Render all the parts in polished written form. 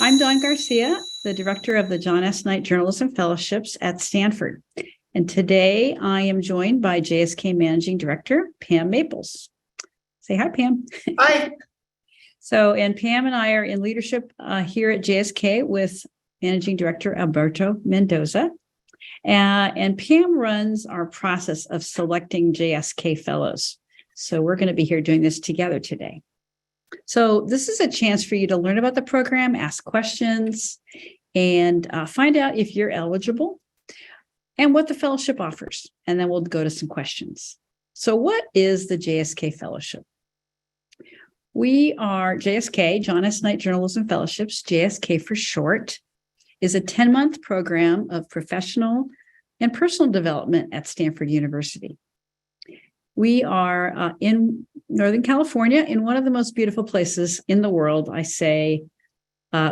I'm Dawn Garcia, the director of the John S. Knight Journalism Fellowships at Stanford. And today I am joined by JSK Managing Director, Pam Maples. Say hi, Pam. Hi. And Pam and I are in leadership here at JSK with Managing Director Alberto Mendoza. And Pam runs our process of selecting JSK Fellows. So we're going to be here doing this together today. So this is a chance for you to learn about the program, ask questions, and find out if you're eligible and what the fellowship offers. And then we'll go to some questions. So what is the JSK Fellowship? We are JSK, John S. Knight Journalism Fellowships, JSK for short, is a 10-month program of professional and personal development at Stanford University. We are in Northern California, in one of the most beautiful places in the world. I say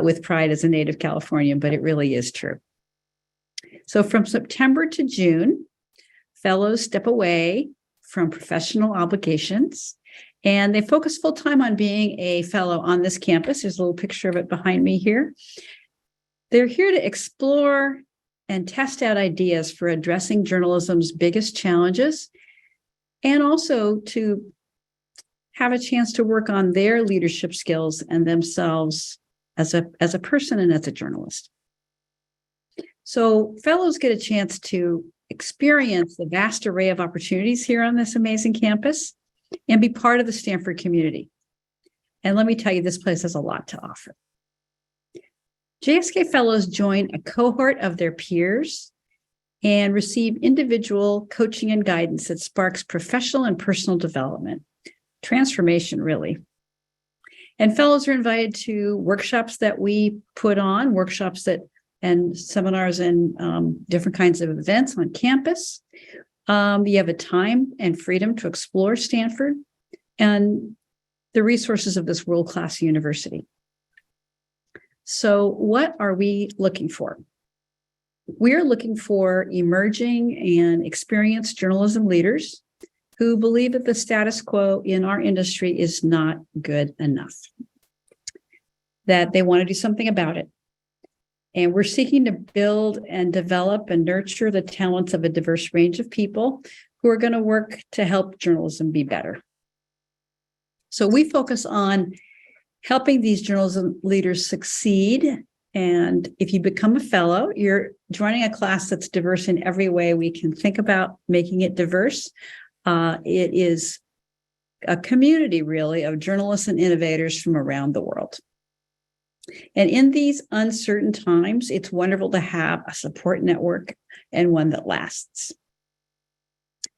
with pride as a native Californian, but it really is true. So from September to June, fellows step away from professional obligations, and they focus full-time on being a fellow on this campus. There's a little picture of it behind me here. They're here to explore and test out ideas for addressing journalism's biggest challenges, and also to have a chance to work on their leadership skills and themselves as a person and as a journalist. So fellows get a chance to experience the vast array of opportunities here on this amazing campus and be part of the Stanford community. And let me tell you, this place has a lot to offer. JSK Fellows join a cohort of their peers and receive individual coaching and guidance that sparks professional and personal development, transformation, really. And fellows are invited to workshops that we put on, and seminars and different kinds of events on campus. You have a time and freedom to explore Stanford and the resources of this world-class university. So what are we looking for? We're looking for emerging and experienced journalism leaders who believe that the status quo in our industry is not good enough, that they want to do something about it. And we're seeking to build and develop and nurture the talents of a diverse range of people who are going to work to help journalism be better. So we focus on helping these journalism leaders succeed. And if you become a fellow, you're joining a class that's diverse in every way we can think about making it diverse. It is a community, really, of journalists and innovators from around the world. And in these uncertain times, it's wonderful to have a support network and one that lasts.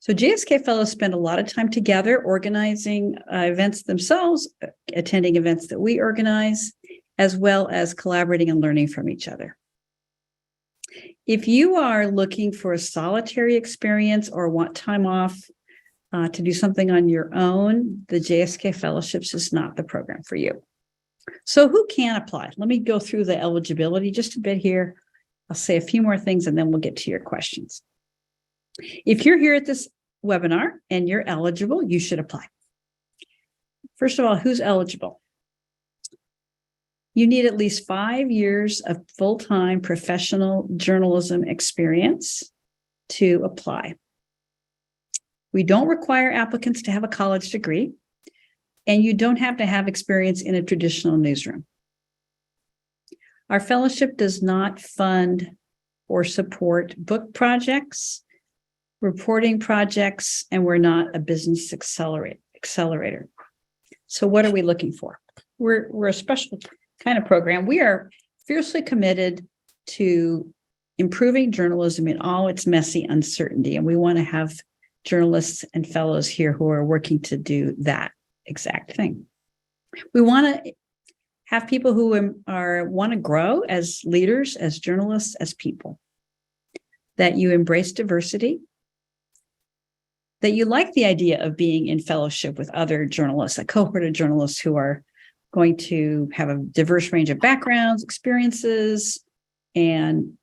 So JSK Fellows spend a lot of time together organizing events themselves, attending events that we organize, as well as collaborating and learning from each other. If you are looking for a solitary experience or want time off to do something on your own, the JSK Fellowships is not the program for you. So who can apply? Let me go through the eligibility just a bit here. I'll say a few more things and then we'll get to your questions. If you're here at this webinar and you're eligible, you should apply. First of all, who's eligible? You need at least 5 years of full-time professional journalism experience to apply. We don't require applicants to have a college degree, and you don't have to have experience in a traditional newsroom. Our fellowship does not fund or support book projects, reporting projects, and we're not a business accelerator. So what are we looking for? We're a special kind of program. We are fiercely committed to improving journalism in all its messy uncertainty. And we want to have journalists and fellows here who are working to do that exact thing. We want to have people who want to grow as leaders, as journalists, as people, that you embrace diversity, that you like the idea of being in fellowship with other journalists, a cohort of journalists who are going to have a diverse range of backgrounds, experiences, and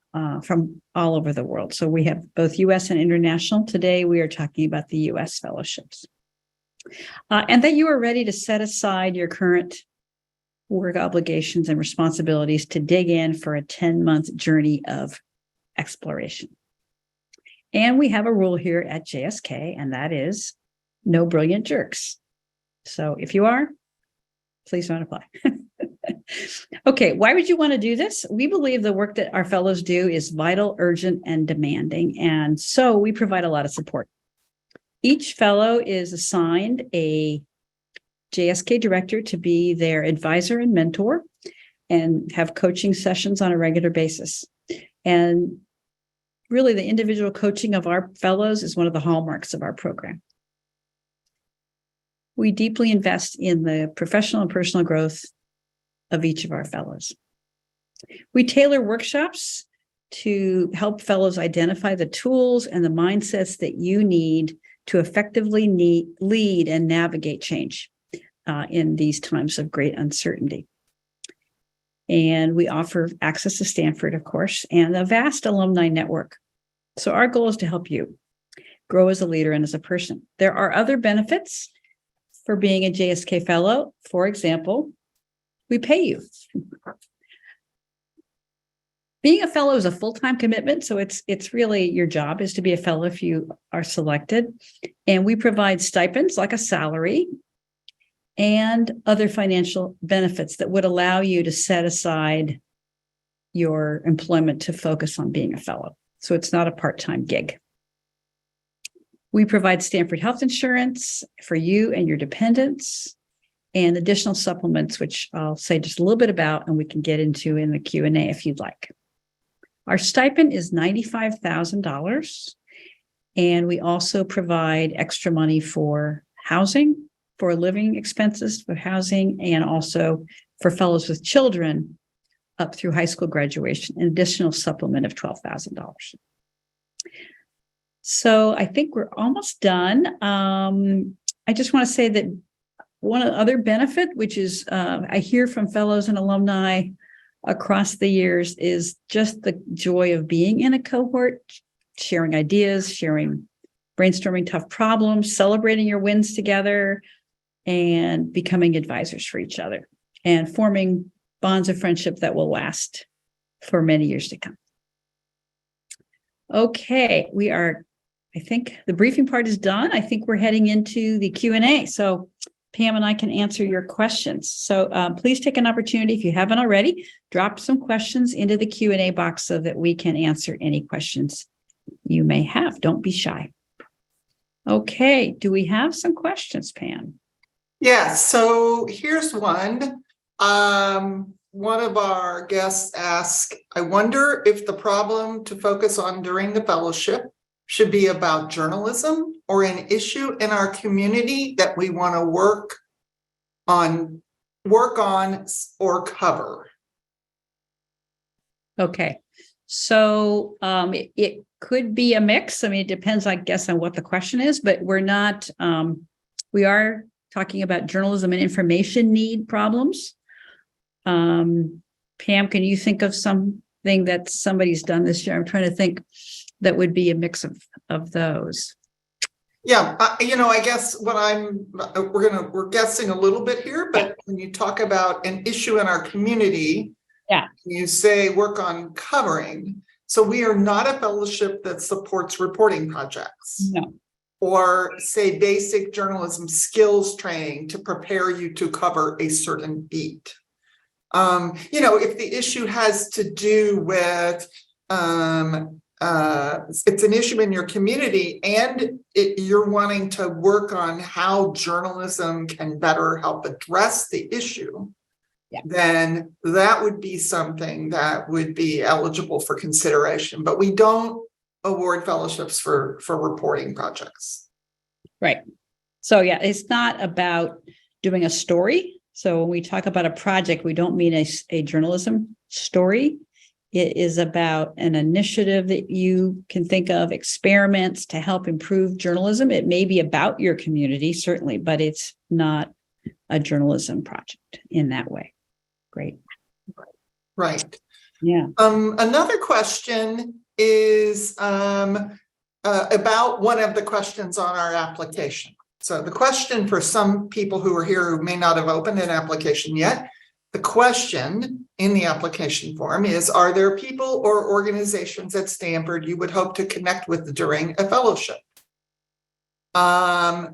from all over the world. So we have both U.S. and international. Today, we are talking about the U.S. fellowships. And that you are ready to set aside your current work obligations and responsibilities to dig in for a 10-month journey of exploration. And we have a rule here at JSK, and that is no brilliant jerks. So if you are, please don't apply. Okay, why would you want to do this? We believe the work that our fellows do is vital, urgent, and demanding, and so we provide a lot of support. Each fellow is assigned a JSK director to be their advisor and mentor and have coaching sessions on a regular basis. And really, the individual coaching of our fellows is one of the hallmarks of our program. We deeply invest in the professional and personal growth of each of our fellows. We tailor workshops to help fellows identify the tools and the mindsets that you need to effectively lead and navigate change in these times of great uncertainty. And we offer access to Stanford, of course, and a vast alumni network. So our goal is to help you grow as a leader and as a person. There are other benefits for being a JSK Fellow. For example, we pay you. Being a fellow is a full-time commitment, so it's really your job is to be a fellow if you are selected. And we provide stipends like a salary and other financial benefits that would allow you to set aside your employment to focus on being a fellow. So it's not a part-time gig. We provide Stanford health insurance for you and your dependents and additional supplements, which I'll say just a little bit about and we can get into in the Q&A if you'd like. Our stipend is $95,000, and we also provide extra money for housing, for living expenses, for housing, and also for fellows with children up through high school graduation, an additional supplement of $12,000. So I think we're almost done. I just want to say that one other benefit, which is I hear from fellows and alumni across the years, is just the joy of being in a cohort, sharing ideas, brainstorming tough problems, celebrating your wins together, and becoming advisors for each other and forming bonds of friendship that will last for many years to come. Okay, I think the briefing part is done. I think we're heading into the Q&A. So Pam and I can answer your questions. So please take an opportunity, if you haven't already, drop some questions into the Q&A box so that we can answer any questions you may have. Don't be shy. Okay, do we have some questions, Pam? Yeah, so here's one. One of our guests asked, I wonder if the problem to focus on during the fellowship should be about journalism or an issue in our community that we want to work on or cover. Okay, so it could be a mix. I mean, it depends, I guess, on what the question is, but we are talking about journalism and information need problems. Pam, can you think of something that somebody's done this year? I'm trying to think that would be a mix of those. Yeah, I guess we're guessing a little bit here, but when you talk about an issue in our community, yeah, you say work on covering. So we are not a fellowship that supports reporting projects. No. Or say basic journalism skills training to prepare you to cover a certain beat. If the issue has to do with it's an issue in your community and you're wanting to work on how journalism can better help address the issue, yeah, then that would be something that would be eligible for consideration. But we don't award fellowships for reporting projects. Right. So yeah, it's not about doing a story. So when we talk about a project, we don't mean a journalism story. It is about an initiative that you can think of, experiments to help improve journalism. It may be about your community, certainly, but it's not a journalism project in that way. Great. Right. Yeah. Another question is about one of the questions on our application. So the question for some people who are here who may not have opened an application yet The question in the application form is, are there people or organizations at Stanford you would hope to connect with during a fellowship? So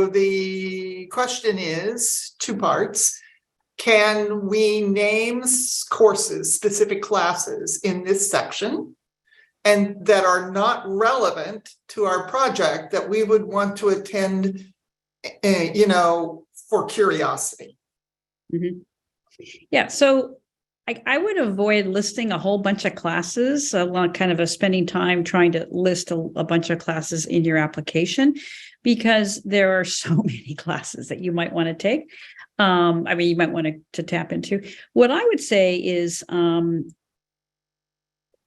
the question is two parts. Can we name courses, specific classes in this section, and that are not relevant to our project that we would want to attend, for curiosity? Mm-hmm. Yeah, so I would avoid listing a whole bunch of classes, kind of spending time trying to list a bunch of classes in your application, because there are so many classes that you might want to take. You might want to tap into. What I would say is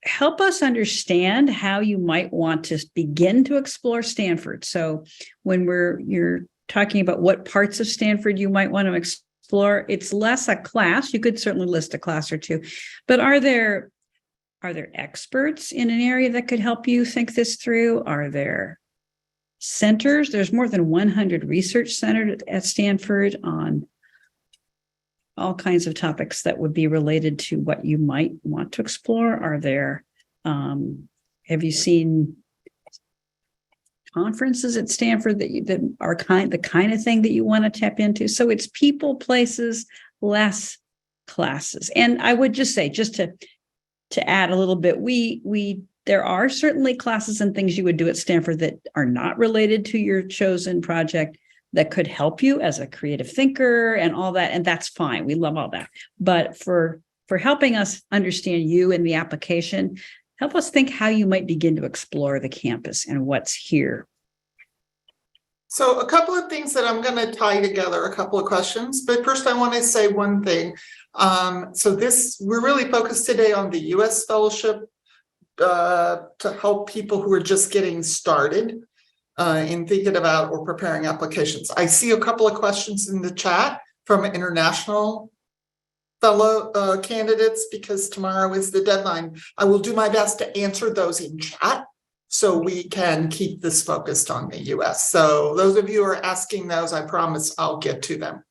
help us understand how you might want to begin to explore Stanford. So when you're talking about what parts of Stanford you might want to explore, it's less a class. You could certainly list a class or two, but are there experts in an area that could help you think this through? Are there centers? There's more than 100 research centers at Stanford on all kinds of topics that would be related to what you might want to explore. Are there, have you seen conferences at Stanford that are the kind of thing that you want to tap into? So it's people, places, less classes. And I would just say, just to add a little bit, there are certainly classes and things you would do at Stanford that are not related to your chosen project that could help you as a creative thinker and all that. And that's fine. We love all that. But for helping us understand you and the application, help us think how you might begin to explore the campus and what's here. So a couple of things that I'm going to tie together, a couple of questions. But first, I want to say one thing. We're really focused today on the U.S. Fellowship to help people who are just getting started in thinking about or preparing applications. I see a couple of questions in the chat from international fellow candidates, because tomorrow is the deadline. I will do my best to answer those in chat so we can keep this focused on the US. So those of you who are asking those, I promise I'll get to them.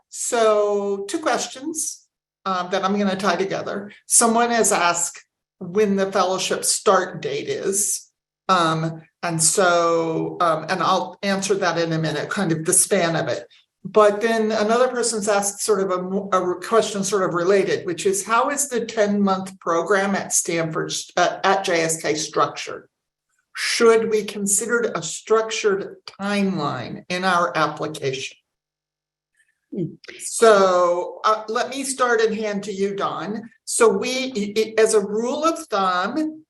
So two questions that I'm going to tie together. Someone has asked when the fellowship start date is. And I'll answer that in a minute, kind of the span of it. But then another person's asked sort of a question sort of related, which is, how is the 10-month program at Stanford, at JSK structured? Should we consider a structured timeline in our application? So let me start and hand to you, Dawn. So as a rule of thumb,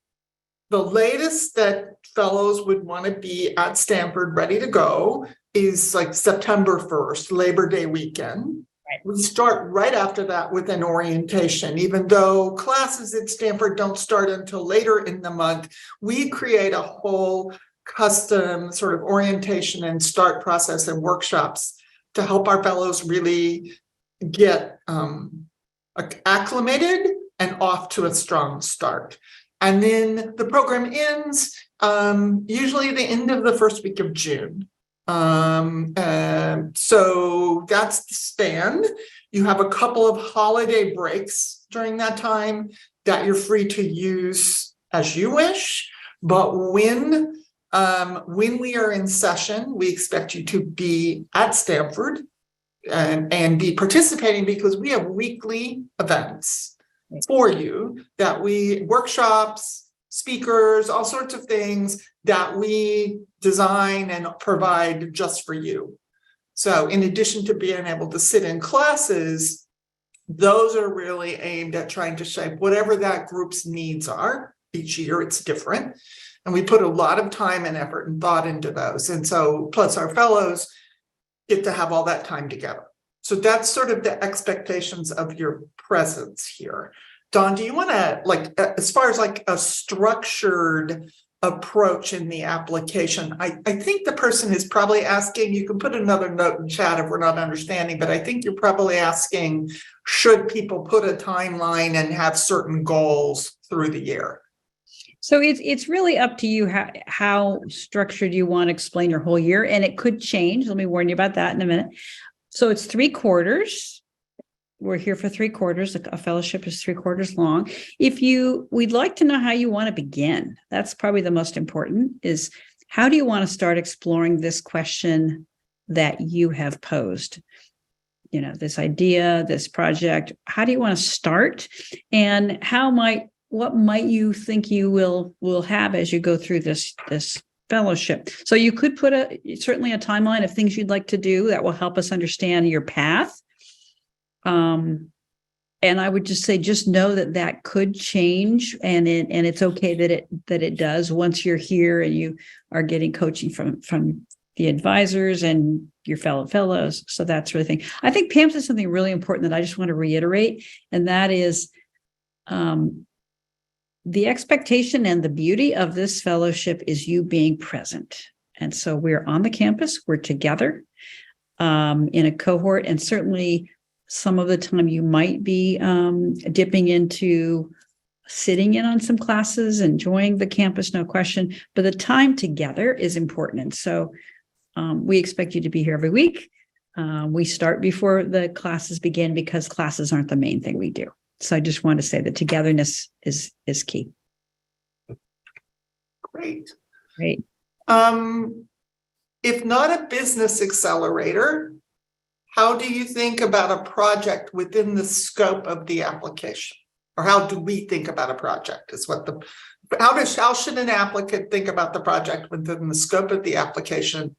the latest that fellows would want to be at Stanford ready to go is like September 1st, Labor Day weekend. Right. We start right after that with an orientation. Even though classes at Stanford don't start until later in the month, we create a whole custom sort of orientation and start process and workshops to help our fellows really get acclimated and off to a strong start. And then the program ends usually the end of the first week of June. So that's the span. You have a couple of holiday breaks during that time that you're free to use as you wish. But when we are in session, we expect you to be at Stanford and be participating, because we have weekly events for you workshops, speakers, all sorts of things that we design and provide just for you. So in addition to being able to sit in classes, those are really aimed at trying to shape whatever that group's needs are. Each year it's different. And we put a lot of time and effort and thought into those. And so plus our fellows get to have all that time together. So that's sort of the expectations of your presence here. Dawn, do you want to, as far as a structured approach in the application, I think the person is probably asking, you can put another note in chat if we're not understanding, but I think you're probably asking, should people put a timeline and have certain goals through the year? So it's really up to you how structured you want to explain your whole year, and it could change. Let me warn you about that in a minute. So it's 3 quarters. We're here for 3 quarters. A fellowship is 3 quarters long. We'd like to know how you want to begin. That's probably the most important, is how do you want to start exploring this question that you have posed? This idea, this project, how do you want to start? And what might you think you will have as you go through this fellowship? So you could put certainly a timeline of things you'd like to do that will help us understand your path. And I would just say, just know that could change, and it's okay that it does once you're here and you are getting coaching from the advisors and your fellow fellows. So that's really the thing. I think Pam said something really important that I just want to reiterate, and that is the expectation and the beauty of this fellowship is you being present. And so we're on the campus, we're together in a cohort, and certainly some of the time you might be dipping into sitting in on some classes, enjoying the campus, no question, but the time together is important. And so we expect you to be here every week. We start before the classes begin because classes aren't the main thing we do. So I just want to say that togetherness is key. Great. Great. If not a business accelerator, how do you think about a project within the scope of the application? Or how do we think about a project how should an applicant think about the project within the scope of the application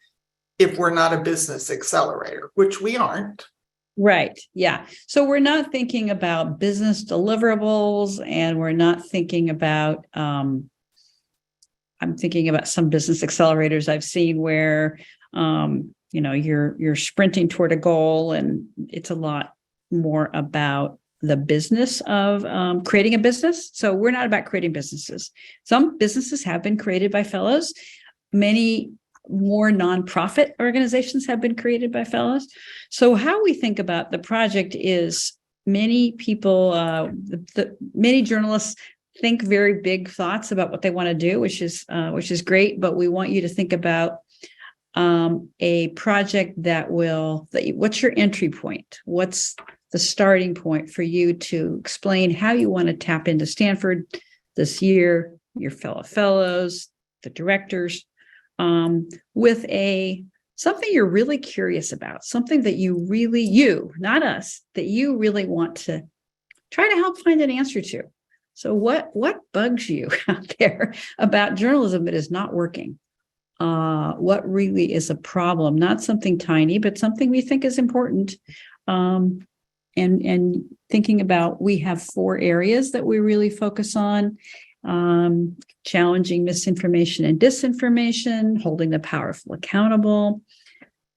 if we're not a business accelerator, which we aren't? Right. Yeah. So we're not thinking about business deliverables, and we're not thinking about, I'm thinking about some business accelerators I've seen where, you're sprinting toward a goal, and it's a lot more about the business of creating a business. So we're not about creating businesses. Some businesses have been created by fellows. Many more nonprofit organizations have been created by fellows. So how we think about the project is many people, many journalists think very big thoughts about what they want to do, which is great. But we want you to think about a project what's your entry point? What's the starting point for you to explain how you want to tap into Stanford this year, your fellow fellows, the directors, with something you're really curious about, something that not us, that you really want to try to help find an answer to. So what bugs you out there about journalism that is not working? What really is a problem? Not something tiny, but something we think is important. And thinking about, we have 4 areas that we really focus on: challenging misinformation and disinformation, holding the powerful accountable,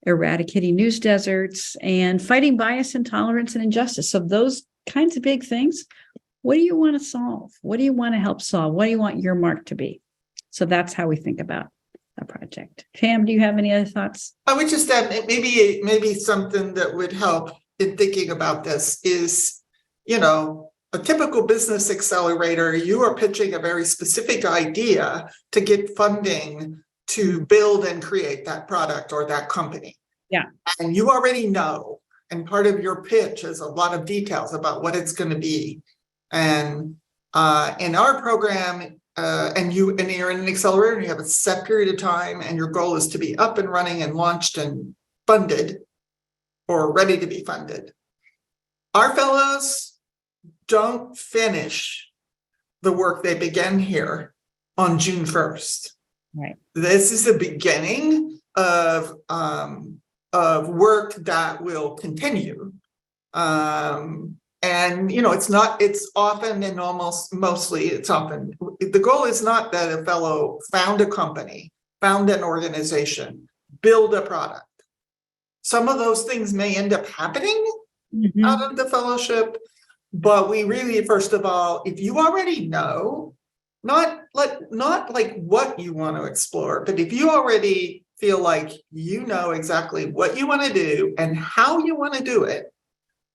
eradicating news deserts, and fighting bias, intolerance, and injustice. So those kinds of big things, what do you want to solve? What do you want to help solve? What do you want your mark to be? So that's how we think about a project. Pam, do you have any other thoughts? I would just add maybe something that would help in thinking about this is, a typical business accelerator, you are pitching a very specific idea to get funding to build and create that product or that company. Yeah. And you already know, and part of your pitch is a lot of details about what it's going to be. And in our program, and you're in an accelerator, and you have a set period of time, and your goal is to be up and running and launched and funded or ready to be funded. Our fellows don't finish the work they began here on June 1st. Right. This is the beginning of work that will continue. And it's often and mostly it's often, the goal is not that a fellow found a company, found an organization, build a product. Some of those things may end up happening out of the fellowship, but we really, first of all, if you already know, not like what you want to explore, but if you already feel like you know exactly what you want to do and how you want to do it,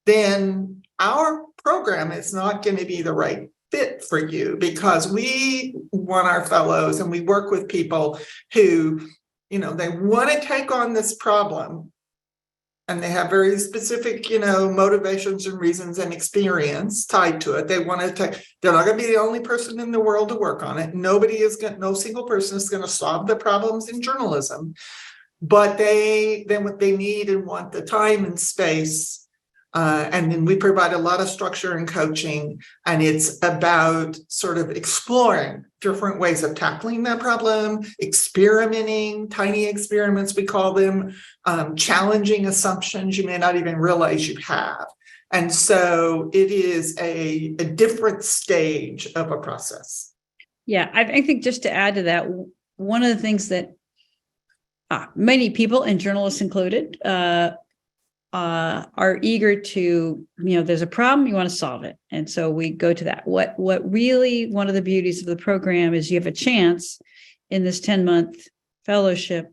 then our program is not going to be the right fit for you, because we want our fellows and we work with people who, they want to take on this problem and they have very specific, motivations and reasons and experience tied to it. They want to take, they're not going to be the only person in the world to work on it. No single person is going to solve the problems in journalism, but what they need and want the time and space. And then we provide a lot of structure and coaching, and it's about sort of exploring different ways of tackling that problem, experimenting, tiny experiments, we call them, challenging assumptions you may not even realize you have. And so it is a different stage of a process. Yeah, I think just to add to that, one of the things that many people, and journalists included, are eager to, there's a problem, you want to solve it. And so we go to that. What really, one of the beauties of the program is you have a chance in this 10-month fellowship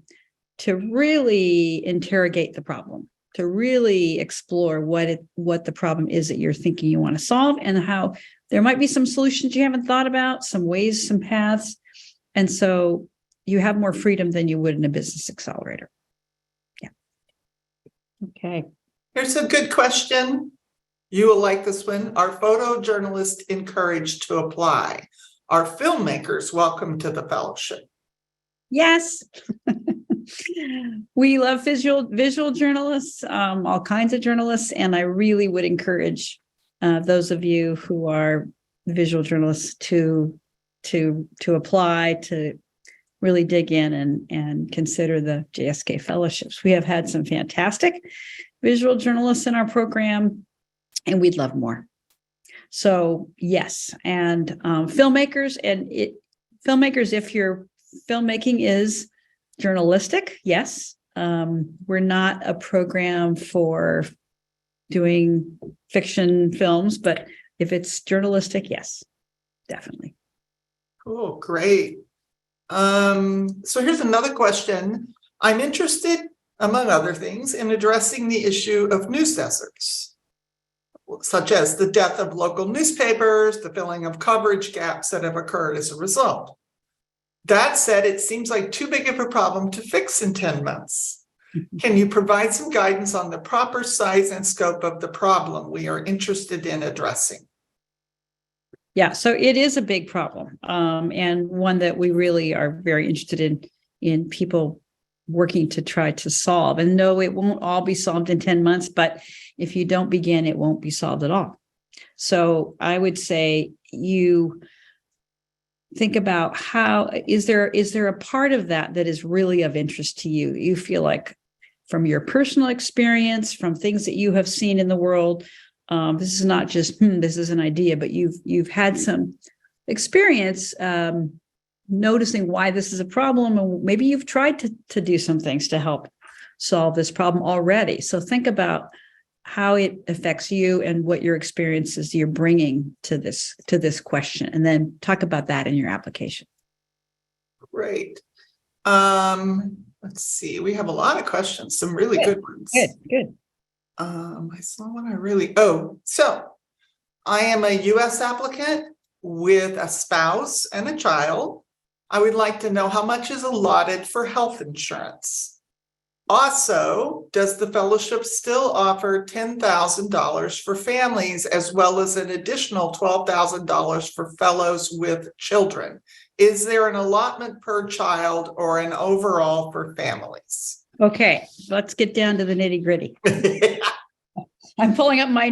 to really interrogate the problem, to really explore what the problem is that you're thinking you want to solve, and how there might be some solutions you haven't thought about, some ways, some paths. And so you have more freedom than you would in a business accelerator. Okay. Here's a good question. You will like this one. Are photojournalists encouraged to apply? Are filmmakers welcome to the fellowship? Yes. We love visual journalists, all kinds of journalists, and I really would encourage those of you who are visual journalists to apply, to really dig in and consider the JSK Fellowships. We have had some fantastic visual journalists in our program, and we'd love more. So yes, and filmmakers, if your filmmaking is journalistic, yes. We're not a program for doing fiction films, but if it's journalistic, yes, definitely. Cool, great. So here's another question. I'm interested, among other things, in addressing the issue of news deserts, such as the death of local newspapers, the filling of coverage gaps that have occurred as a result. That said, it seems like too big of a problem to fix in 10 months. Can you provide some guidance on the proper size and scope of the problem we are interested in addressing? Yeah, so it is a big problem, and one that we really are very interested in people working to try to solve. And no, it won't all be solved in 10 months, but if you don't begin, it won't be solved at all. So I would say you think about how, is there a part of that is really of interest to you? You feel like from your personal experience, from things that you have seen in the world, this is not just, this is an idea, but you've had some experience noticing why this is a problem, and maybe you've tried to do some things to help solve this problem already. So think about how it affects you and what your experiences you're bringing to this question, and then talk about that in your application. Great. Let's see. We have a lot of questions, some really good ones. Good. I saw one so I am a U.S. applicant with a spouse and a child. I would like to know how much is allotted for health insurance. Also, does the fellowship still offer $10,000 for families, as well as an additional $12,000 for fellows with children? Is there an allotment per child or an overall for families? Okay, let's get down to the nitty gritty. I'm pulling up my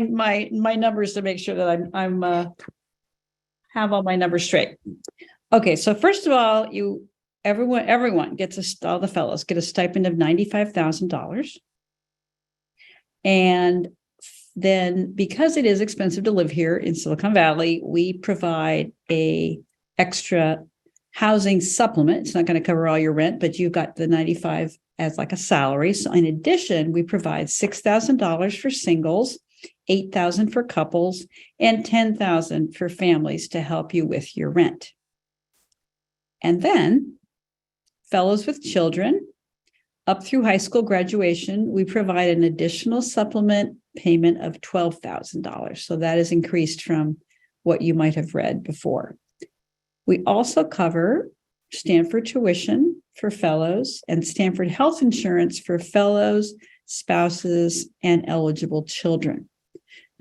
numbers to make sure that I'm have all my numbers straight. Okay, so first of all, everyone gets all the fellows get a stipend of $95,000, and then because it is expensive to live here in Silicon Valley, we provide a extra housing supplement. It's not going to cover all your rent, but you've got the 95 as like a salary. So in addition, we provide $6,000 for singles, $8,000 for couples, and $10,000 for families to help you with your rent. And then fellows with children up through high school graduation, we provide an additional supplement payment of $12,000. So that is increased from what you might have read before. We also cover Stanford tuition for fellows and Stanford health insurance for fellows, spouses, and eligible children.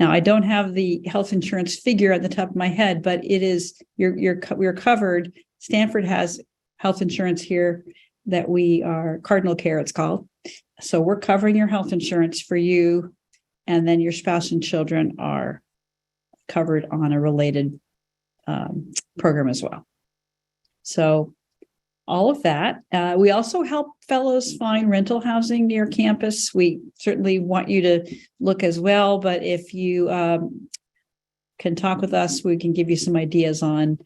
Now, I don't have the health insurance figure at the top of my head, but it is, we're covered. Stanford has health insurance here that we are Cardinal Care, it's called. So we're covering your health insurance for you, and then your spouse and children are covered on a related program as well. So all of that. We also help fellows find rental housing near campus. We certainly want you to look as well, but if you can talk with us, we can give you some ideas on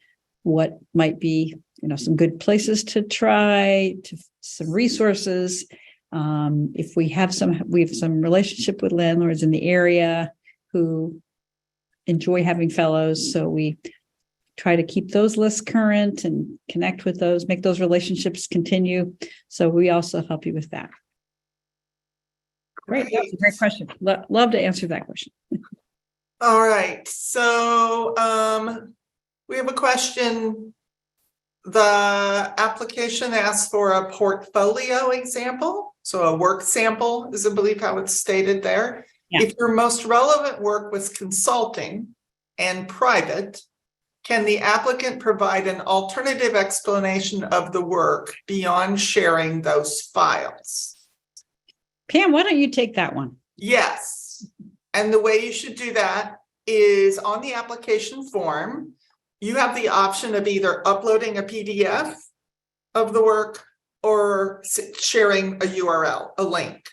what might be, some good places to try, some resources. If we have some relationship with landlords in the area who enjoy having fellows, so we try to keep those lists current and connect with those, make those relationships continue. So we also help you with that. Great. That's a great question. Love to answer that question. All right. So we have a question. The application asks for a portfolio example. So a work sample is, I believe, how it's stated there. Yeah. If your most relevant work was consulting and private, can the applicant provide an alternative explanation of the work beyond sharing those files? Pam, why don't you take that one? Yes. And the way you should do that is on the application form, you have the option of either uploading a PDF of the work or sharing a URL, a link.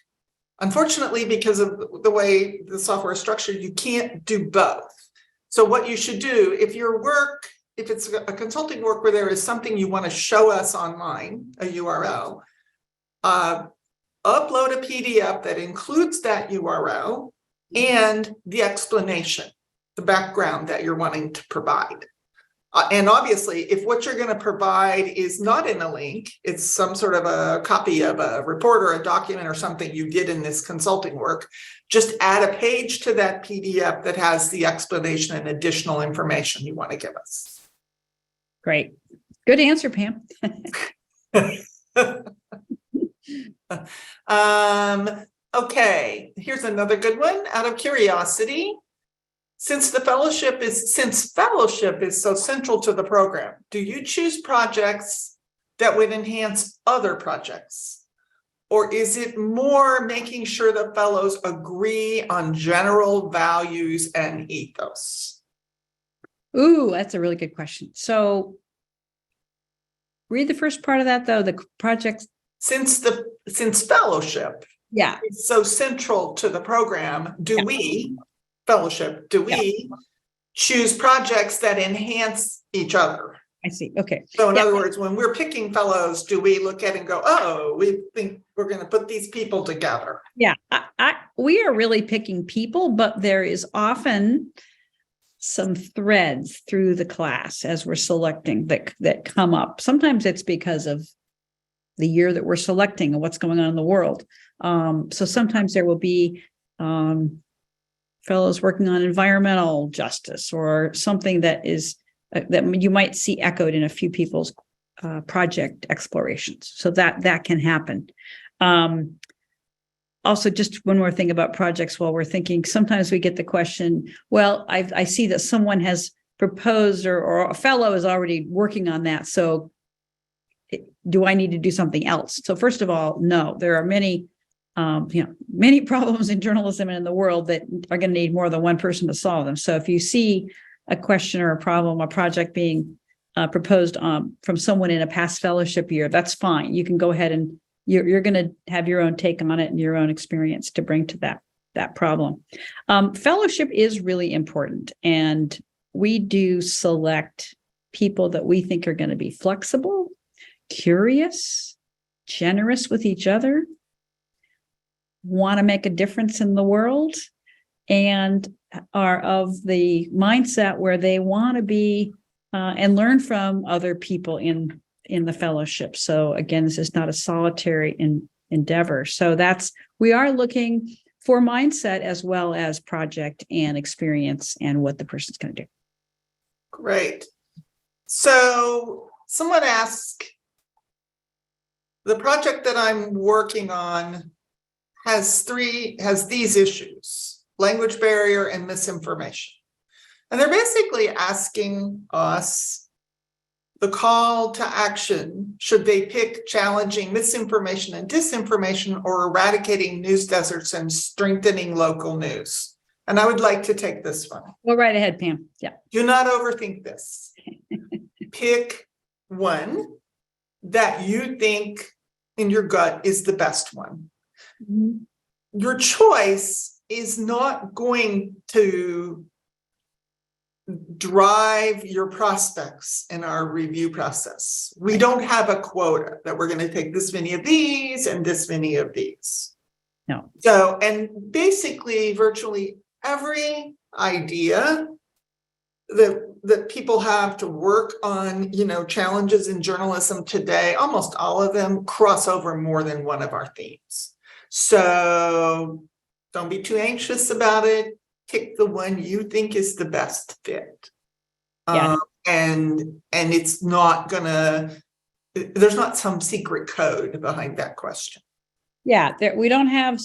Unfortunately, because of the way the software is structured, you can't do both. So what you should do, if it's a consulting work where there is something you want to show us online, a URL, upload a PDF that includes that URL and the explanation, the background that you're wanting to provide. And obviously, if what you're going to provide is not in a link, it's some sort of a copy of a report or a document or something you did in this consulting work, just add a page to that PDF that has the explanation and additional information you want to give us. Great. Good answer, Pam. Okay, here's another good one. Out of curiosity, since fellowship is so central to the program, do you choose projects that would enhance other projects? Or is it more making sure the fellows agree on general values and ethos? Ooh, that's a really good question. So read the first part of that, though, the projects. Since fellowship is so central to the program, do we choose projects that enhance each other? I see. Okay. So in other words, when we're picking fellows, do we look at it and go, oh, we think we're going to put these people together? Yeah, we are really picking people, but there is often some threads through the class as we're selecting that come up. Sometimes it's because of the year that we're selecting and what's going on in the world. So sometimes there will be fellows working on environmental justice or something that is that you might see echoed in a few people's project explorations. So that can happen. Also, just one more thing about projects while we're thinking, sometimes we get the question, well, I see that someone has proposed or a fellow is already working on that. So do I need to do something else? So first of all, no, there are many problems in journalism and in the world that are going to need more than one person to solve them. So if you see a question or a problem, a project being proposed from someone in a past fellowship year, that's fine. You can go ahead and you're going to have your own take on it and your own experience to bring to that problem. Fellowship is really important, and we do select people that we think are going to be flexible, curious, generous with each other, want to make a difference in the world, and are of the mindset where they want to be and learn from other people in the fellowship. So again, this is not a solitary endeavor. So we are looking for mindset as well as project and experience and what the person's going to do. Great. So someone asked, the project that I'm working on has these issues: language barrier and misinformation. And they're basically asking us the call to action. Should they pick challenging misinformation and disinformation, or eradicating news deserts and strengthening local news? And I would like to take this one. Go right ahead, Pam. Yeah. Do not overthink this. Pick one that you think in your gut is the best one. Mhm. Your choice is not going to drive your prospects in our review process. We don't have a quota that we're going to take this many of these and this many of these. No. So, and basically virtually every idea that people have to work on, challenges in journalism today, almost all of them cross over more than one of our themes. So don't be too anxious about it. Pick the one you think is the best fit. Yeah. And it's not there's not some secret code behind that question. Yeah, we don't have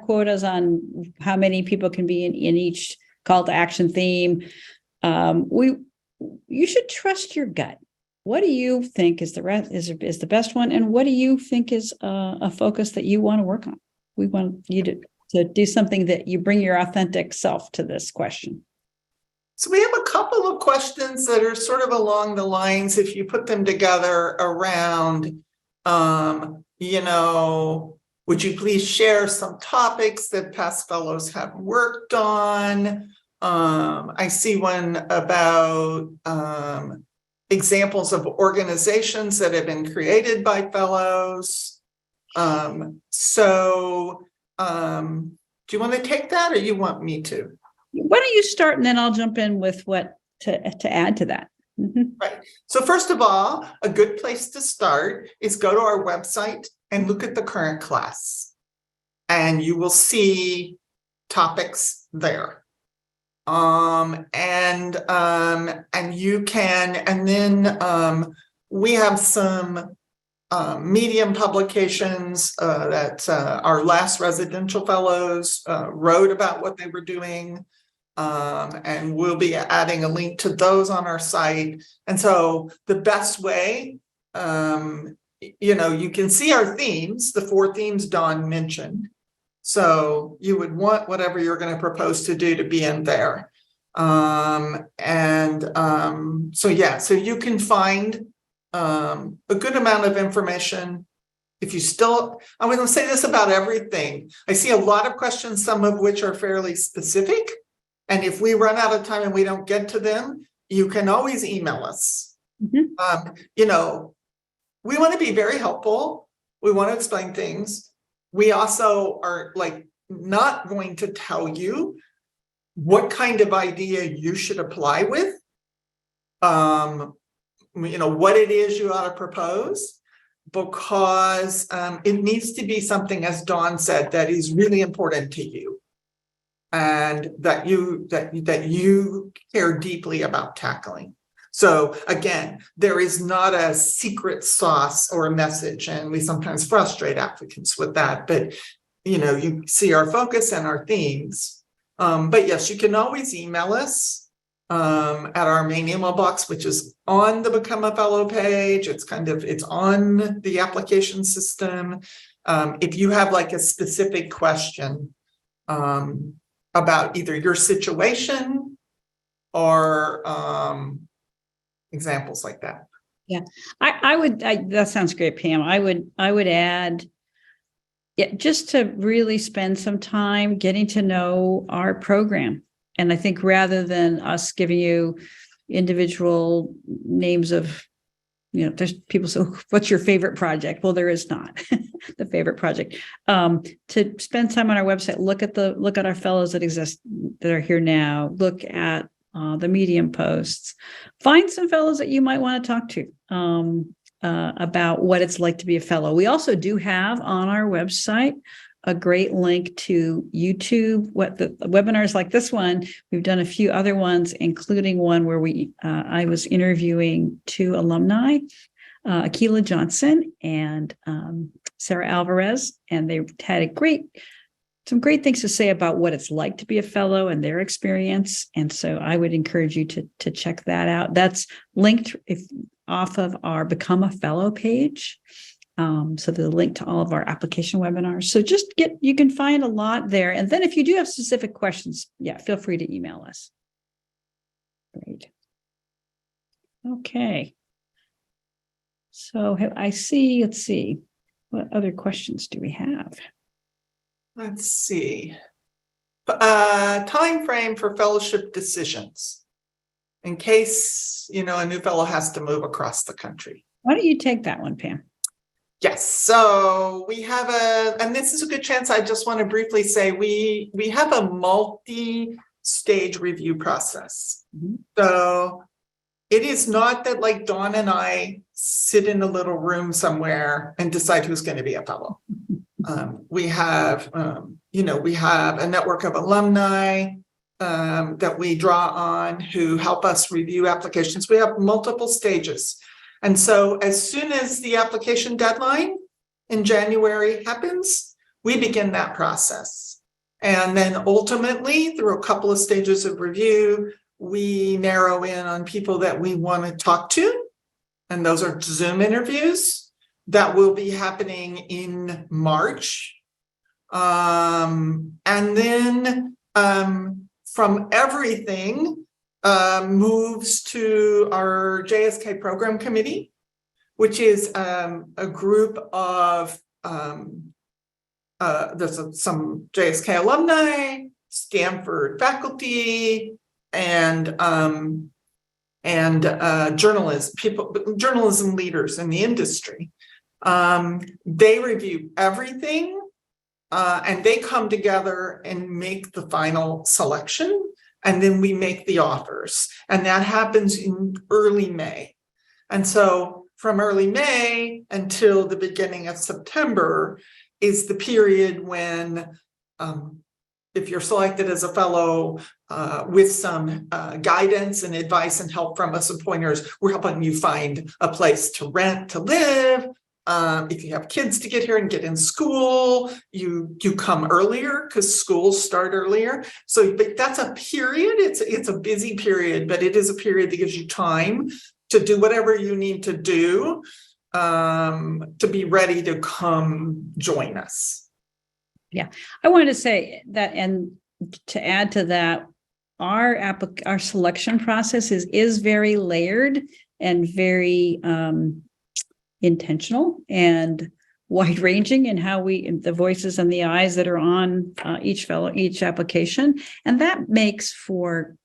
quotas on how many people can be in each call to action theme. You should trust your gut. What do you think is the best one, and what do you think is a focus that you want to work on? We want you to do something that you bring your authentic self to this question. So we have a couple of questions that are sort of along the lines, if you put them together, around, would you please share some topics that past fellows have worked on? I see one about examples of organizations that have been created by fellows. Do you want to take that, or you want me to? Why don't you start, and then I'll jump in with what to add to that. Mm-hmm. Right. So first of all, a good place to start is go to our website and look at the current class, and you will see topics there. And you can, and then we have some Medium publications that our last residential fellows wrote about what they were doing. And we'll be adding a link to those on our site. And so the best way, you can see our themes, the 4 themes Dawn mentioned. So you would want whatever you're going to propose to do to be in there. So you can find a good amount of information. If you still, I'm going to say this about everything. I see a lot of questions, some of which are fairly specific. And if we run out of time and we don't get to them, you can always email us. Mm-hmm. We want to be very helpful. We want to explain things. We also are not going to tell you what kind of idea you should apply with. What it is you ought to propose, because it needs to be something, as Dawn said, that is really important to you, and that you care deeply about tackling. So again, there is not a secret sauce or a message, and we sometimes frustrate applicants with that, but you see our focus and our themes. But yes, you can always email us at our main email box, which is on the Become a Fellow page. It's on the application system. If you have a specific question about either your situation or examples like that. Yeah, I would. That sounds great, Pam. I would add, just to really spend some time getting to know our program. And I think rather than us giving you individual names of, there's people say, what's your favorite project? Well, there is not the favorite project. To spend time on our website, look at our fellows that exist, that are here now, look at the Medium posts, find some fellows that you might want to talk to about what it's like to be a fellow. We also do have on our website a great link to YouTube, what the webinars like this one. We've done a few other ones, including one where I was interviewing two alumni, Akila Johnson and Sarah Alvarez, and they had some great things to say about what it's like to be a fellow and their experience. And so I would encourage you to check that out. That's linked off of our Become a Fellow page. So there's a link to all of our application webinars. So you can find a lot there. And then if you do have specific questions, feel free to email us. Great. Okay. So let's see, what other questions do we have? Let's see. Time frame for fellowship decisions in case, a new fellow has to move across the country. Why don't you take that one, Pam? Yes, so we have and this is a good chance, I just want to briefly say we have a multi-stage review process. Mm-hmm. So it is not that like Dawn and I sit in a little room somewhere and decide who's going to be a fellow. We have a network of alumni that we draw on who help us review applications. We have multiple stages. And so as soon as the application deadline in January happens, we begin that process. And then ultimately, through a couple of stages of review, we narrow in on people that we want to talk to. And those are Zoom interviews that will be happening in March. And then from everything, moves to our JSK program committee, which is a group of there's some JSK alumni, Stanford faculty, and journalism leaders in the industry. They review everything, and they come together and make the final selection. And then we make the offers, and that happens in early May. And so from early May until the beginning of September is the period when, if you're selected as a fellow with some guidance and advice and help from us and pointers, we're helping you find a place to rent, to live. If you have kids to get here and get in school, you come earlier because schools start earlier. So but that's a period. It's a busy period, but it is a period that gives you time to do whatever you need to do to be ready to come join us. Yeah, I wanted to say that, and to add to that, our selection process is very layered and very intentional and wide-ranging in how the voices and the eyes that are on each application, and that makes for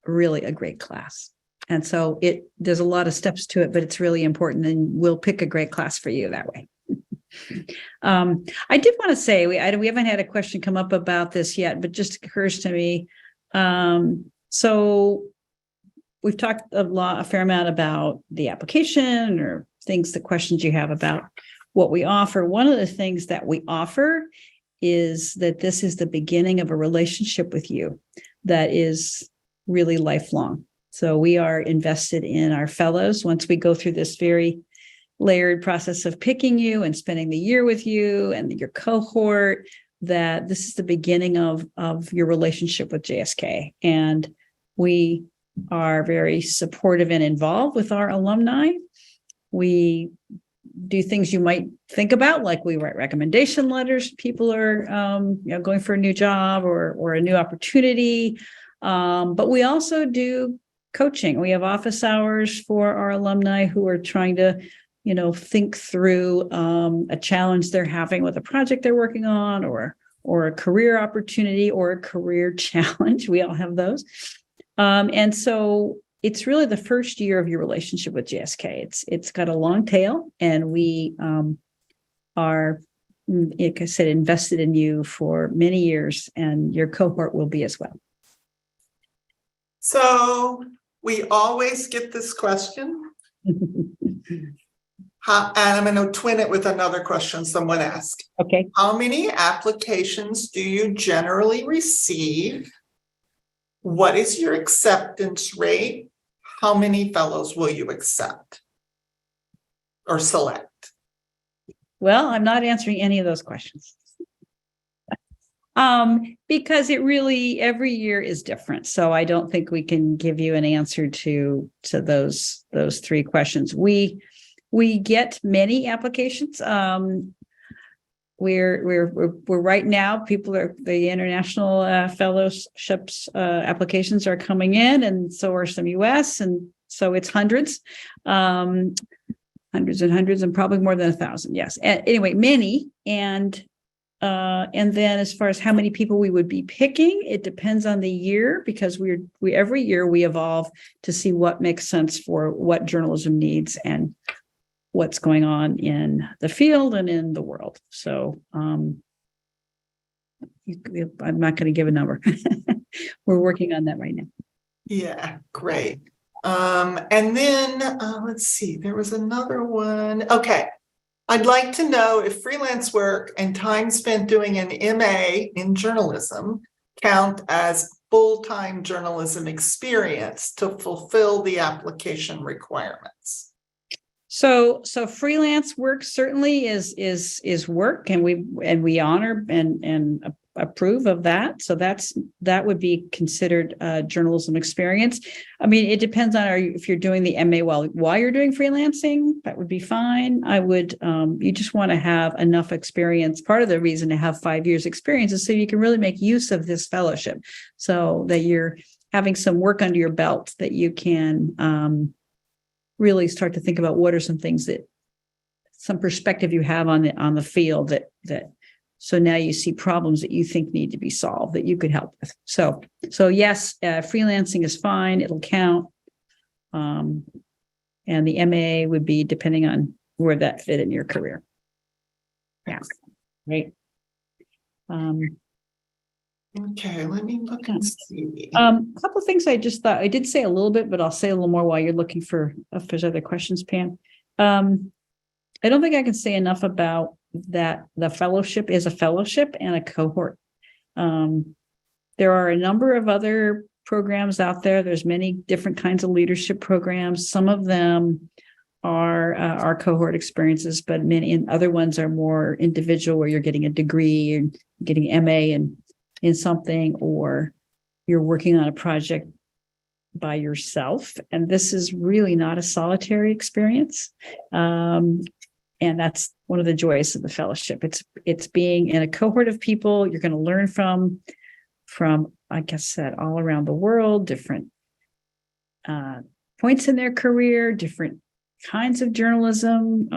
really a great class. And so there's a lot of steps to it, but it's really important, and we'll pick a great class for you that way. I did want to say we haven't had a question come up about this yet, but just occurs to me. So we've talked a fair amount about the application or the questions you have about what we offer. One of the things that we offer is that this is the beginning of a relationship with you that is really lifelong. So we are invested in our fellows once we go through this very layered process of picking you and spending the year with you and your cohort, that this is the beginning of your relationship with JSK. And we are very supportive and involved with our alumni. We do things you might think about, like we write recommendation letters. People are going for a new job or a new opportunity. But we also do coaching. We have office hours for our alumni who are trying to, think through a challenge they're having with a project they're working on, or a career opportunity or a career challenge. We all have those. And so it's really the first year of your relationship with JSK. It's got a long tail, and we are, like I said, invested in you for many years, and your cohort will be as well. So we always get this question. And I'm going to twin it with another question someone asked. Okay. How many applications do you generally receive? What is your acceptance rate? How many fellows will you accept or select? Well, I'm not answering any of those questions. Because it really every year is different. So I don't think we can give you an answer to those three questions. We get many applications. We're right now, the international fellowships applications are coming in, and so are some US, and so it's hundreds and hundreds, and probably more than 1,000. Yes. Anyway, many. And then as far as how many people we would be picking, it depends on the year, because we every year we evolve to see what makes sense for what journalism needs and what's going on in the field and in the world. So I'm not going to give a number. We're working on that right now. Yeah, great. And then let's see, there was another one. Okay. I'd like to know if freelance work and time spent doing an MA in journalism count as full-time journalism experience to fulfill the application requirements. So freelance work certainly is work, and we honor and approve of that. So that would be considered journalism experience. I mean, it depends on if you're doing the MA while you're doing freelancing, that would be fine. I would you just want to have enough experience. Part of the reason to have 5 years experience is so you can really make use of this fellowship, so that you're having some work under your belt that you can really start to think about what are some things some perspective you have on the field that so now you see problems that you think need to be solved that you could help with. So yes, freelancing is fine. It'll count. And the MA would be depending on where that fit in your career. Yeah. Right. Okay, let me look and see. A couple of things I just thought I did say a little bit, but I'll say a little more while you're looking for if there's other questions, Pam. I don't think I can say enough about that. The fellowship is a fellowship and a cohort. There are a number of other programs out there. There's many different kinds of leadership programs. Some of them are cohort experiences, but many other ones are more individual, where you're getting a degree and getting MA in something, or you're working on a project by yourself. And this is really not a solitary experience. And that's one of the joys of the fellowship. It's being in a cohort of people you're going to learn from, like I said, all around the world, different points in their career, different kinds of journalism.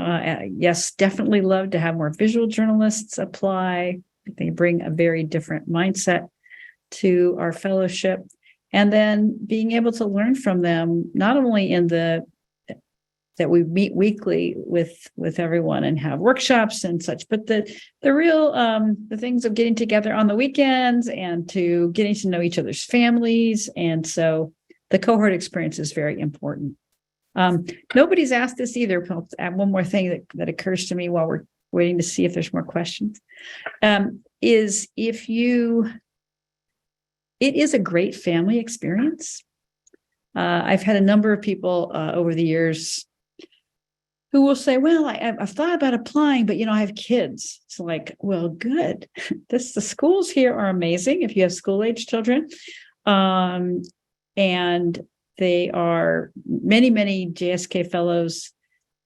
Yes, definitely love to have more visual journalists apply. They bring a very different mindset to our fellowship. And then being able to learn from them, not only that we meet weekly with everyone and have workshops and such, but the real the things of getting together on the weekends and to getting to know each other's families. And so the cohort experience is very important. Nobody's asked this either. I'll add one more thing that occurs to me while we're waiting to see if there's more questions. Is it is a great family experience. I've had a number of people over the years who will say, well, I've thought about applying, but, I have kids. It's like, well, good. The schools here are amazing if you have school-age children. And they are many JSK Fellows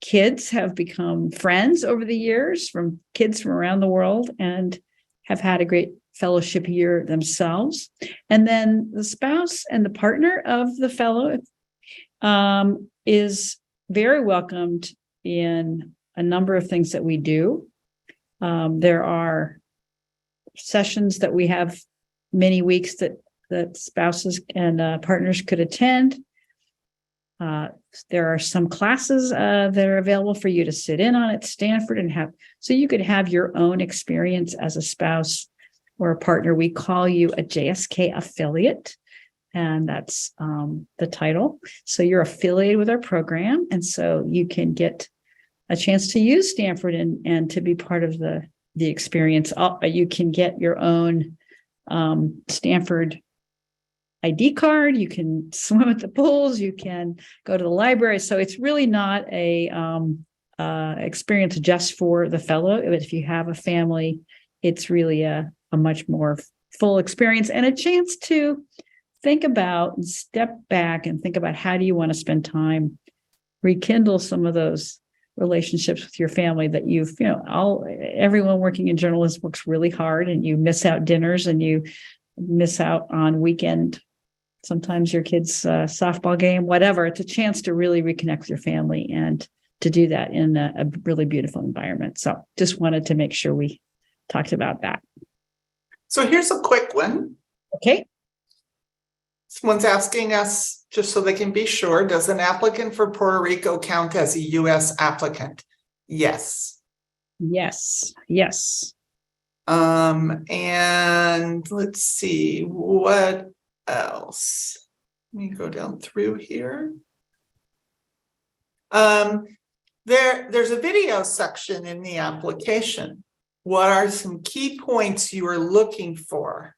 kids have become friends over the years, from kids from around the world, and have had a great fellowship year themselves. And then the spouse and the partner of the fellow is very welcomed in a number of things that we do. There are sessions that we have many weeks that spouses and partners could attend. There are some classes that are available for you to sit in on at Stanford and so you could have your own experience as a spouse or a partner. We call you a JSK affiliate, and that's the title. So you're affiliated with our program, and so you can get a chance to use Stanford and to be part of the experience. You can get your own Stanford ID card. You can swim at the pools. You can go to the library. So it's really not a experience just for the fellow. But if you have a family, it's really a much more full experience and a chance to think about and step back and think about how do you want to spend time, rekindle some of those relationships with your family that everyone working in journalism works really hard, and you miss out dinners and you miss out on weekend, sometimes your kids' softball game, whatever. It's a chance to really reconnect with your family and to do that in a really beautiful environment. So just wanted to make sure we talked about that. So here's a quick one. Okay. Someone's asking us, just so they can be sure, does an applicant for Puerto Rico count as a U.S. applicant? Yes. Yes. And let's see, what else? Let me go down through here. There's a video section in the application. What are some key points you are looking for?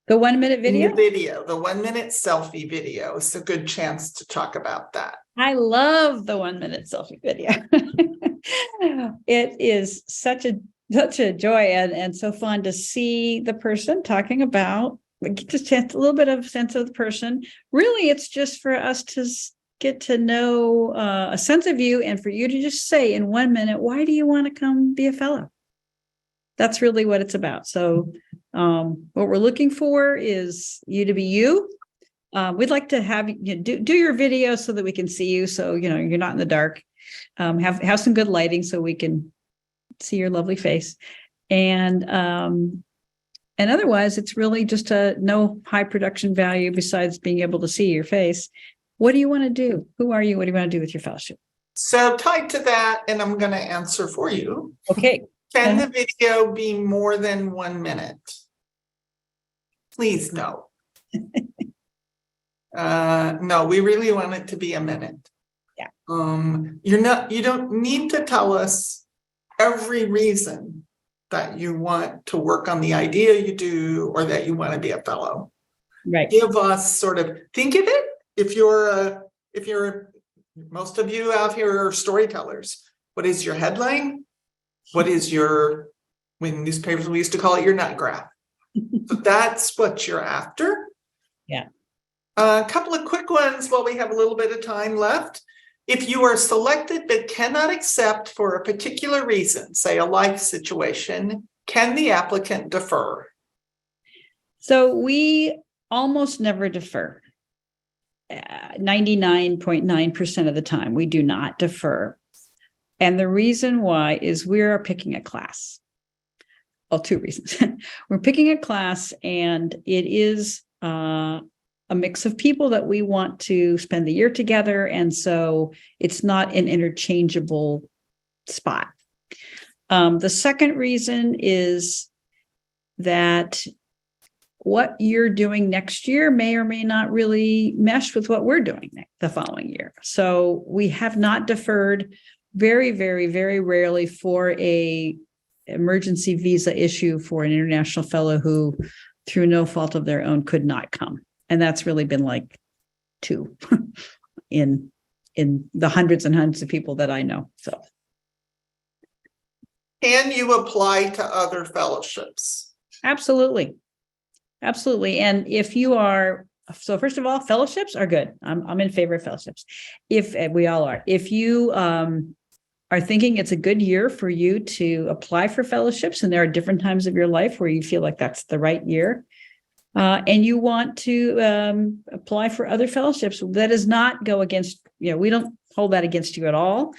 The 1 minute video? The 1 minute selfie video is a good chance to talk about that. I love the 1 minute selfie video. It is such a joy and so fun to see the person talking about, just a little bit of sense of the person. Really, it's just for us to get to know a sense of you and for you to just say in 1 minute, why do you want to come be a fellow? That's really what it's about. So what we're looking for is you to be you. We'd like to have you do your video so that we can see you. So, you're not in the dark. Have some good lighting so we can see your lovely face. And otherwise, it's really just no high production value besides being able to see your face. What do you want to do? Who are you? What do you want to do with your fellowship? So tied to that, and I'm going to answer for you. Okay. Can the video be more than 1 minute? Please, no. No, we really want it to be a minute. Yeah. You don't need to tell us every reason that you want to work on the idea you do or that you want to be a fellow. Right. Give us sort of, think of it. If you're most of you out here are storytellers, what is your headline? What is when newspapers, we used to call it your nut graph. So that's what you're after. Yeah. A couple of quick ones while we have a little bit of time left. If you are selected but cannot accept for a particular reason, say a life situation, can the applicant defer? So we almost never defer. 99.9% of the time, we do not defer. And the reason why is we are picking a class. Well, two reasons. We're picking a class, and it is a mix of people that we want to spend the year together. And so it's not an interchangeable spot. The second reason is that what you're doing next year may or may not really mesh with what we're doing the following year. So we have not deferred very, very, very rarely for a emergency visa issue for an international fellow who, through no fault of their own, could not come. And that's really been like 2 in the hundreds and hundreds of people that I know. So, can you apply to other fellowships? Absolutely. And if you are, so first of all, fellowships are good. I'm in favor of fellowships. If we all are, if you are thinking it's a good year for you to apply for fellowships, and there are different times of your life where you feel like that's the right year, and you want to apply for other fellowships, that does not go against, we don't hold that against you at all.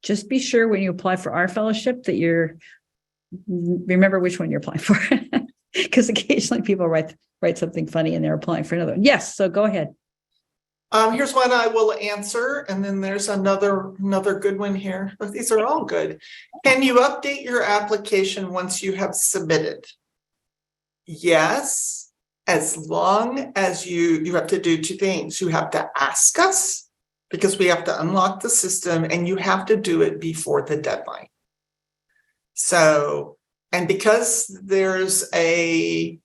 Just be sure when you apply for our fellowship that remember which one you're applying for, because occasionally people write something funny and they're applying for another one. Yes, so go ahead. Here's one I will answer, and then there's another good one here. But these are all good. Can you update your application once you have submitted? Yes, as long as you have to do 2 things. You have to ask us because we have to unlock the system and you have to do it before the deadline. So, and because there's a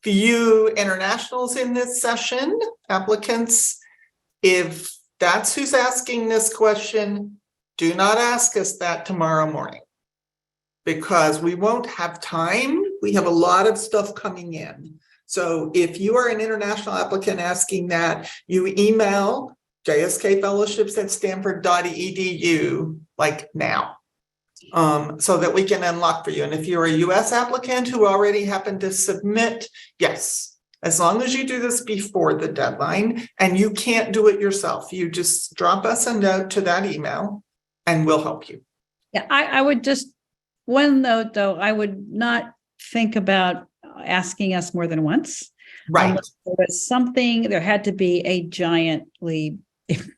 few internationals in this session, applicants, if that's who's asking this question, do not ask us that tomorrow morning, because we won't have time. We have a lot of stuff coming in. So if you are an international applicant asking that, you email JSK Fellowships at stanford.edu like now, so that we can unlock for you. And if you're a US applicant who already happened to submit, yes, as long as you do this before the deadline, and you can't do it yourself, you just drop us a note to that email and we'll help you. Yeah, I would just, one note though, I would not think about asking us more than once. Right. Unless there was something, there had to be a giantly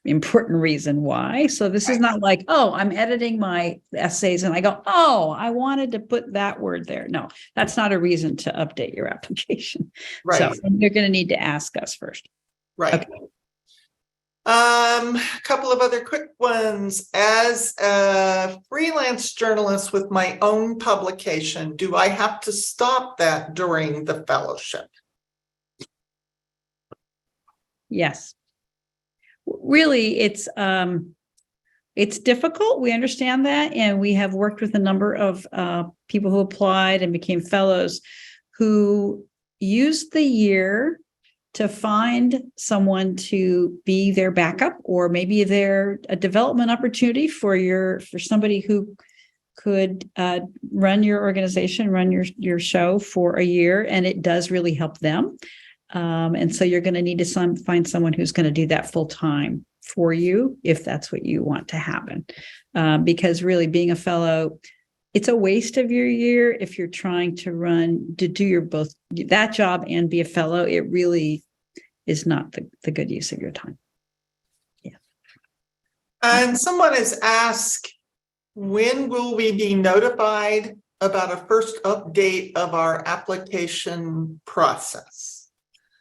important reason why. So this is not like, oh, I'm editing my essays and I go, oh, I wanted to put that word there. No, that's not a reason to update your application. Right. So you're going to need to ask us first. Right. Okay. A couple of other quick ones. As a freelance journalist with my own publication, do I have to stop that during the fellowship? Yes. Really, it's difficult. We understand that. And we have worked with a number of people who applied and became fellows who used the year to find someone to be their backup, or maybe they're a development opportunity for somebody who could run your organization, run your show for a year, and it does really help them. And so you're going to need to find someone who's going to do that full time for you, if that's what you want to happen. Because really being a fellow, it's a waste of your year if you're trying to do your both that job and be a fellow. It really is not the good use of your time. Yeah. And someone has asked, when will we be notified about a first update of our application process?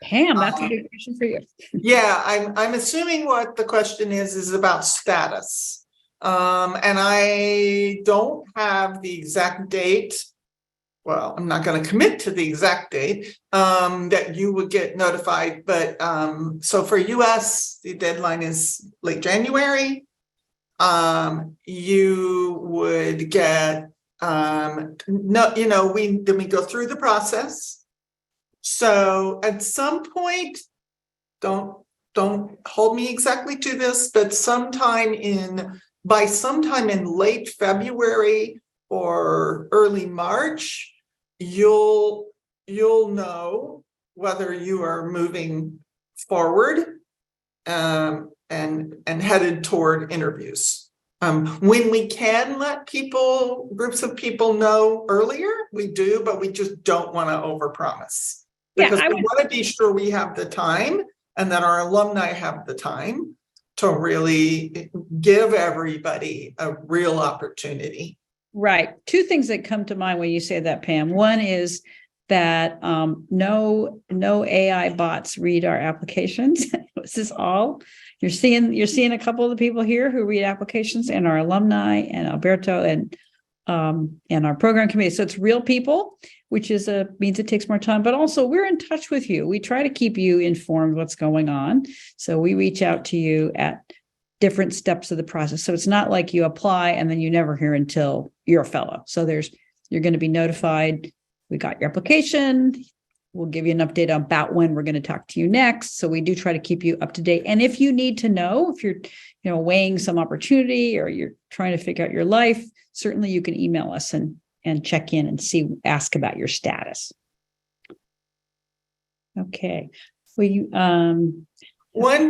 Pam, that's a good question for you. Yeah, I'm assuming what the question is about status. And I don't have the exact date. Well, I'm not going to commit to the exact date that you would get notified. But so for US, the deadline is late January. You would get we go through the process. So at some point, don't hold me exactly to this, but by sometime in late February or early March, you'll know whether you are moving forward and headed toward interviews. When we can let groups of people know earlier, we do, but we just don't want to overpromise. Because we want to be sure we have the time and that our alumni have the time to really give everybody a real opportunity. Right. Two things that come to mind when you say that, Pam. One is that no AI bots read our applications. This is all you're seeing a couple of the people here who read applications, and our alumni and Alberto and our program committee. So it's real people, which means it takes more time, but also we're in touch with you. We try to keep you informed what's going on. So we reach out to you at different steps of the process. So it's not like you apply and then you never hear until you're a fellow. So you're going to be notified. We got your application. We'll give you an update about when we're going to talk to you next. So we do try to keep you up to date. And if you need to know, if you're weighing some opportunity or you're trying to figure out your life, certainly you can email us and check in and ask about your status. Okay. Well,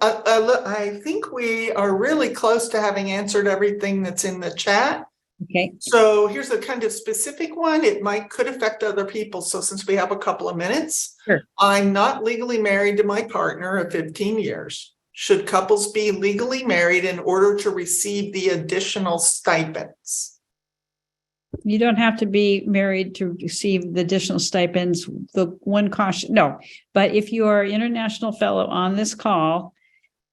I think we are really close to having answered everything that's in the chat. Okay. So here's a kind of specific one. It could affect other people. So since we have a couple of minutes, sure. I'm not legally married to my partner of 15 years. Should couples be legally married in order to receive the additional stipends? You don't have to be married to receive the additional stipends. The one caution, no, but if you are an international fellow on this call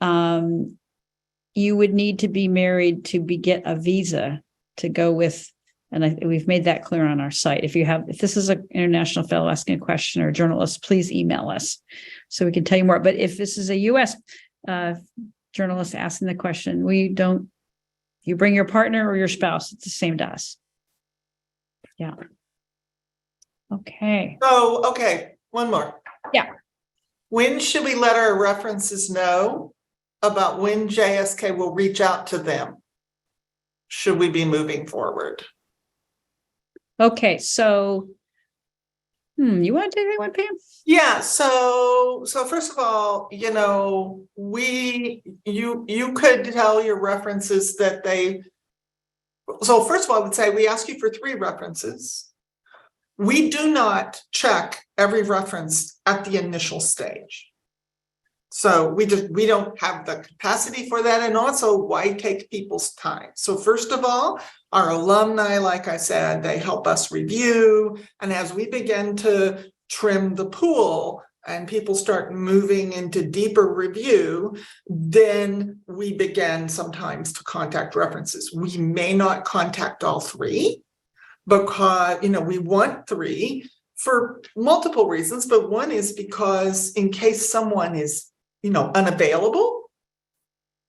you would need to be married to get a visa to go with, and we've made that clear on our site. If this is an international fellow asking a question or a journalist, please email us so we can tell you more. But if this is a U.S. Journalist asking the question, you bring your partner or your spouse, it's the same to us. Yeah. Okay. So, okay, one more. Yeah. When should we let our references know about when JSK will reach out to them? Should we be moving forward? Okay, so you want to take that one, Pam? Yeah, so first of all, you could tell your references that so first of all, I would say we ask you for 3 references. We do not check every reference at the initial stage. So we don't have the capacity for that, and also why take people's time? So first of all, our alumni, like I said, they help us review, and as we begin to trim the pool and people start moving into deeper review, then we begin sometimes to contact references. We may not contact all 3 because we want 3 for multiple reasons, but one is because in case someone is unavailable,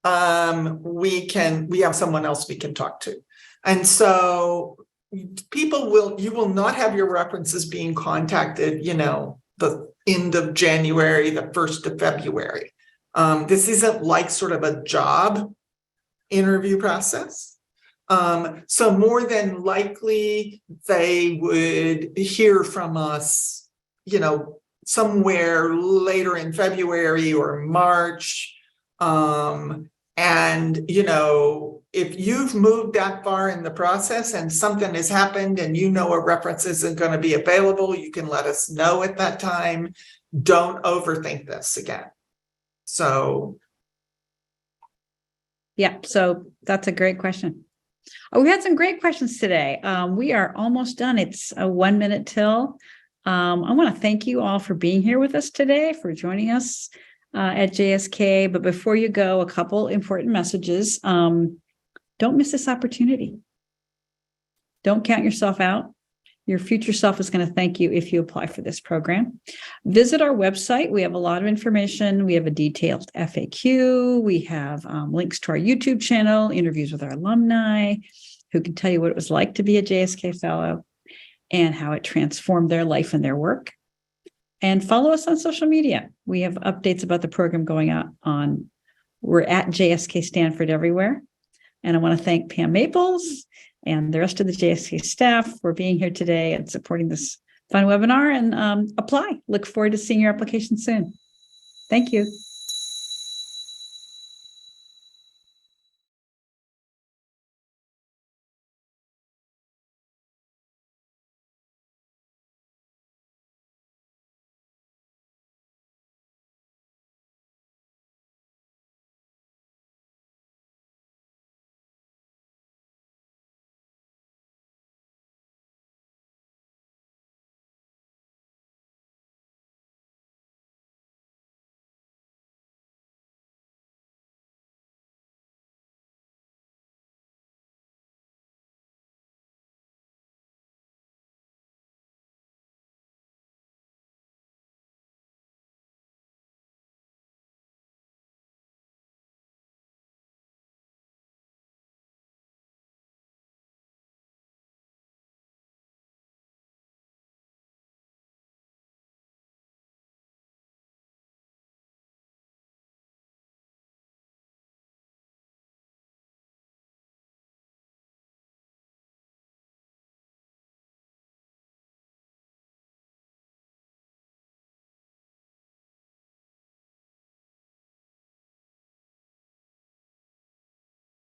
we have someone else we can talk to. And so you will not have your references being contacted, the end of January, the 1st of February. This isn't like sort of a job interview process. So more than likely they would hear from us, somewhere later in February or March. And, if you've moved that far in the process and something has happened and a reference isn't going to be available, you can let us know at that time. Don't overthink this again. So. Yeah, so that's a great question. Oh, we had some great questions today. We are almost done. It's a 1 minute till. I want to thank you all for being here with us today, for joining us at JSK. But before you go, a couple important messages. Don't miss this opportunity. Don't count yourself out. Your future self is going to thank you if you apply for this program. Visit our website. We have a lot of information. We have a detailed FAQ. We have links to our YouTube channel, interviews with our alumni who can tell you what it was like to be a JSK Fellow and how it transformed their life and their work. And follow us on social media. We have updates about the program going on. We're at JSK Stanford everywhere. And I want to thank Pam Maples and the rest of the JSK staff for being here today and supporting this fun webinar, and apply. Look forward to seeing your application soon. Thank you.